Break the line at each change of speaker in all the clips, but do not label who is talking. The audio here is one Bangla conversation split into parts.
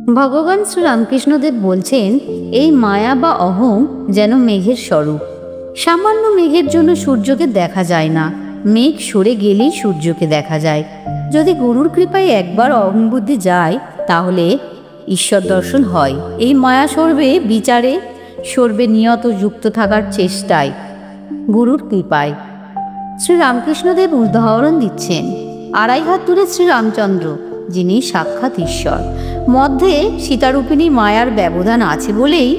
ভগবান শ্রীরামকৃষ্ণদেব বলছেন, এই মায়া বা অহং যেন মেঘের স্বরূপ। সামান্য মেঘের জন্য সূর্যকে দেখা যায় না, মেঘ সরে গেলেই সূর্যকে দেখা যায়। যদি গুরুর কৃপায় একবার অহং বুদ্ধি যায়, তাহলে ঈশ্বর দর্শন হয়। এই মায়া সরবে বিচারে, সরবে নিয়ত যুক্ত থাকার চেষ্টায়, গুরুর কৃপায়। শ্রীরামকৃষ্ণদেব উদাহরণ দিচ্ছেন, 2.5 হাত দূরে শ্রীরামচন্দ্র, যিনি সাক্ষাৎ ঈশ্বর। মধ্যে সীতারূপিণী মায়ার ব্যবধান আছে বলেই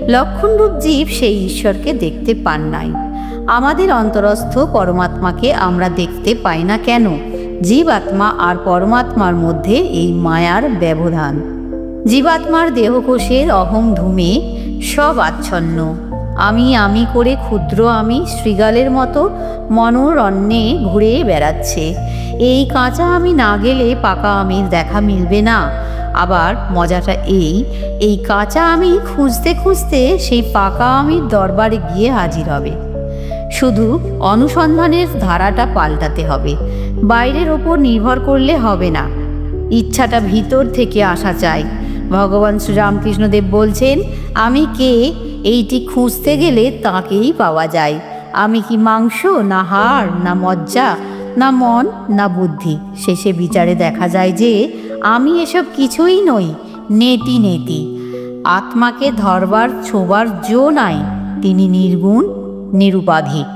লক্ষণরূপ জীব সেই ঈশ্বরকে দেখতে পান নাই। আমাদের অন্তরস্থ পরমাত্মাকে আমরা দেখতে পাই না কেন? জীবাত্মা আর পরমাত্মার মধ্যে এই মায়ার ব্যবধান। জীবাত্মার দেহকোষের অহং ধূমে সব আচ্ছন্ন। আমি করে ক্ষুদ্র আমি শৃগালের মতো মনোরণ্যে ঘুরে বেড়াচ্ছে। এই কাঁচা আমি না গেলে পাকা আমির দেখা মিলবে না। আবার মজাটা এই কাঁচা আমি খুঁজতে খুঁজতে সেই পাকা আমির দরবারে গিয়ে হাজির হবে। শুধু অনুসন্ধানের ধারাটা পাল্টাতে হবে, বাইরের ওপর নির্ভর করলে হবে না। ইচ্ছাটা ভিতর থেকে আসা চাই। ভগবান শ্রীরামকৃষ্ণদেব বলছেন, আমি কে এইটি খুঁজতে গেলে তাকেই পাওয়া যায়। আমি কি মাংস, না হাড়, না মজ্জা, না মন, না বুদ্ধি? শেষে বিচারে দেখা যায় যে আমি এসব কিছুই নই, নেতি নেতি। আত্মাকে ধরবার ছোবার জো নাই, তিনি নির্গুণ, নিরুপাধিক।